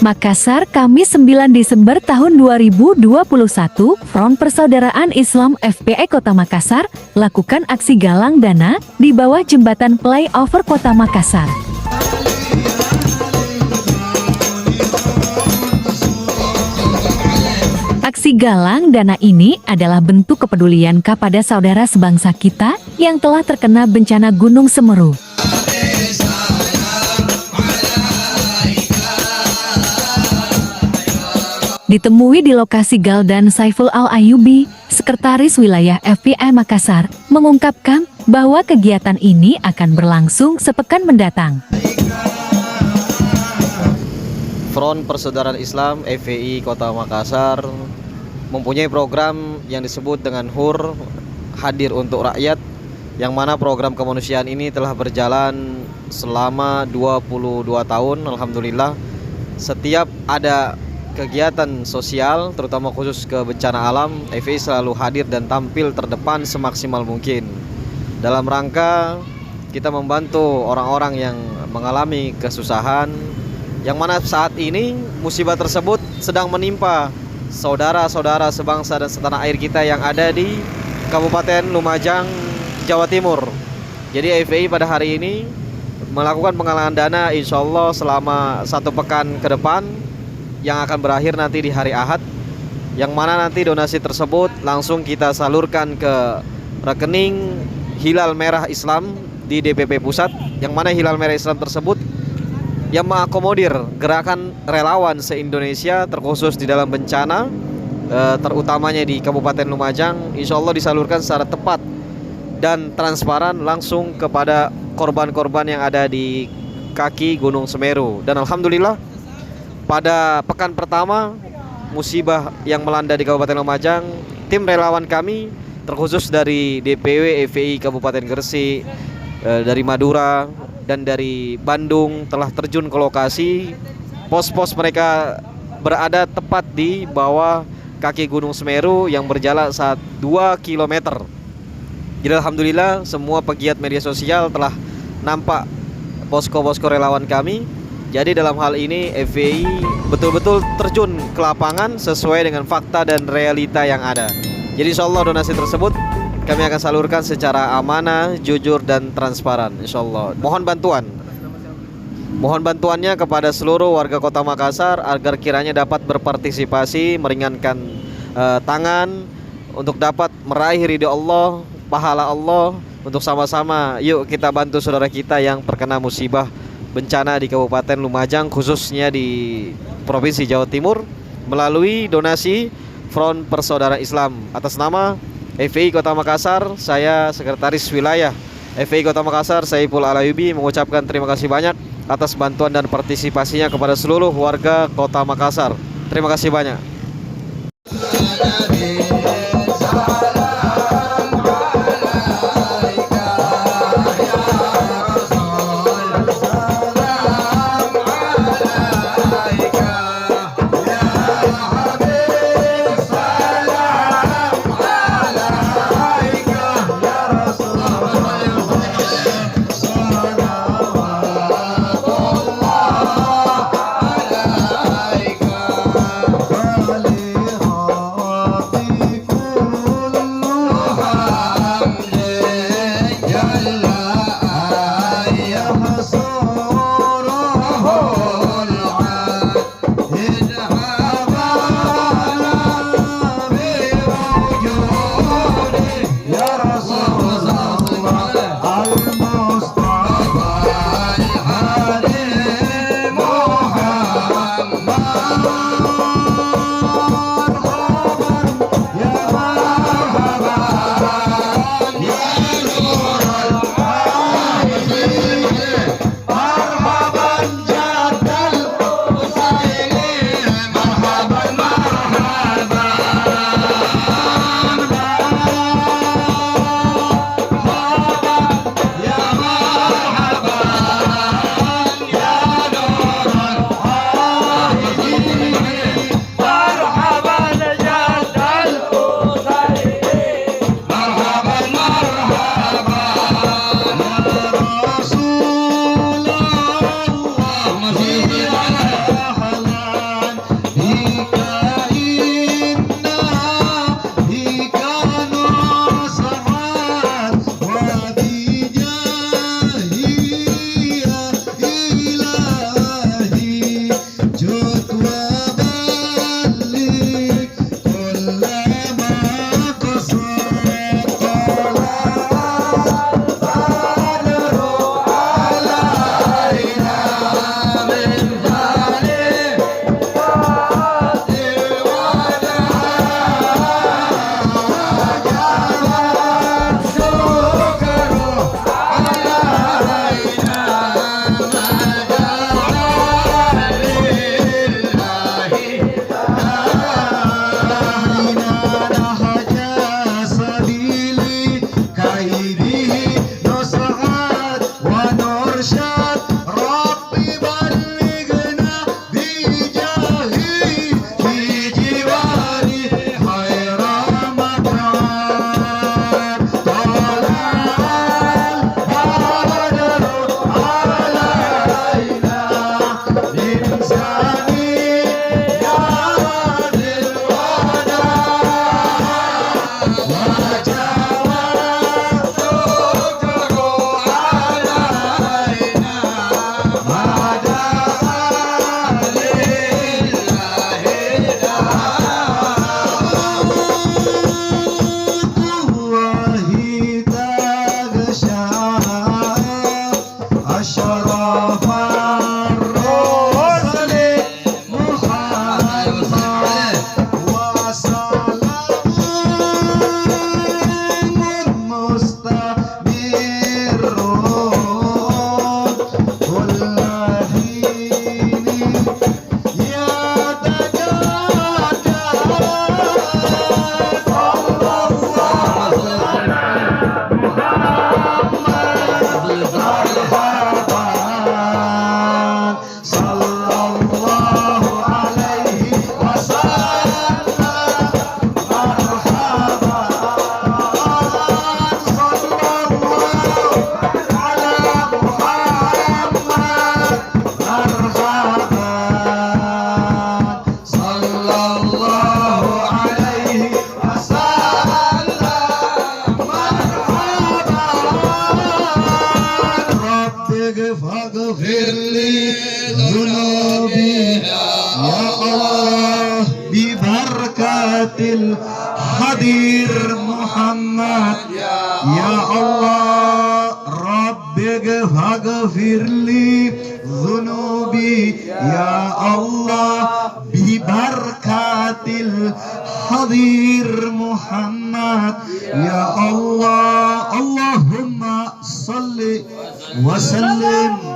Makassar, Kamis 9 Desember tahun 2021, Front Persaudaraan Islam FPI Kota Makassar lakukan aksi galang dana di bawah jembatan flyover Kota Makassar. Aksi galang dana ini adalah bentuk kepedulian kepada saudara sebangsa kita yang telah terkena bencana Gunung Semeru. Ditemui di lokasi Galdan Saiful Al-Ayubi, Sekretaris Wilayah FPI Makassar, mengungkapkan bahwa kegiatan ini akan berlangsung sepekan mendatang. Front Persaudaraan Islam FPI Kota Makassar mempunyai program yang disebut dengan HUR, Hadir untuk Rakyat, yang mana program kemanusiaan ini telah berjalan selama 22 tahun. Alhamdulillah, setiap ada kegiatan sosial, terutama khusus ke bencana alam, FPI selalu hadir dan tampil terdepan semaksimal mungkin dalam rangka kita membantu orang-orang yang mengalami kesusahan, yang mana saat ini musibah tersebut sedang menimpa saudara-saudara sebangsa dan setanah air kita yang ada di Kabupaten Lumajang, Jawa Timur. Jadi FPI pada hari ini melakukan penggalangan dana insya Allah selama 1 pekan ke depan, yang akan berakhir nanti di hari Ahad, yang mana nanti donasi tersebut langsung kita salurkan ke rekening Hilal Merah Islam di DPP Pusat, yang mana Hilal Merah Islam tersebut yang mengakomodir gerakan relawan se-Indonesia terkhusus di dalam bencana, terutamanya di Kabupaten Lumajang. Insya Allah disalurkan secara tepat dan transparan langsung kepada korban-korban yang ada di kaki Gunung Semeru. Dan Alhamdulillah, pada pekan pertama musibah yang melanda di Kabupaten Lumajang, tim relawan kami terkhusus dari DPW FPI Kabupaten Gresik, dari Madura dan dari Bandung telah terjun ke lokasi. Pos-pos mereka berada tepat di bawah kaki Gunung Semeru yang berjarak saat 2 km. Jadi alhamdulillah semua pegiat media sosial telah nampak posko-posko relawan kami. Jadi dalam hal ini FPI betul-betul terjun ke lapangan sesuai dengan fakta dan realita yang ada. Jadi insya Allah donasi tersebut kami akan salurkan secara amanah, jujur dan transparan insya Allah. Mohon bantuannya kepada seluruh warga Kota Makassar agar kiranya dapat berpartisipasi, meringankan tangan untuk dapat meraih ridho Allah, pahala Allah. Untuk sama-sama yuk kita bantu saudara kita yang terkena musibah bencana di Kabupaten Lumajang, khususnya di Provinsi Jawa Timur, melalui donasi Front Persaudaraan Islam. Atas nama FPI Kota Makassar, saya Sekretaris Wilayah FPI Kota Makassar Saiful Al-Ayubi mengucapkan terima kasih banyak atas bantuan dan partisipasinya kepada seluruh warga Kota Makassar. Terima kasih banyak. الحضير محمد يا الله رب اغفر لي ذنوبي يا الله ببركة الحضير محمد يا الله اللهم صل وسلم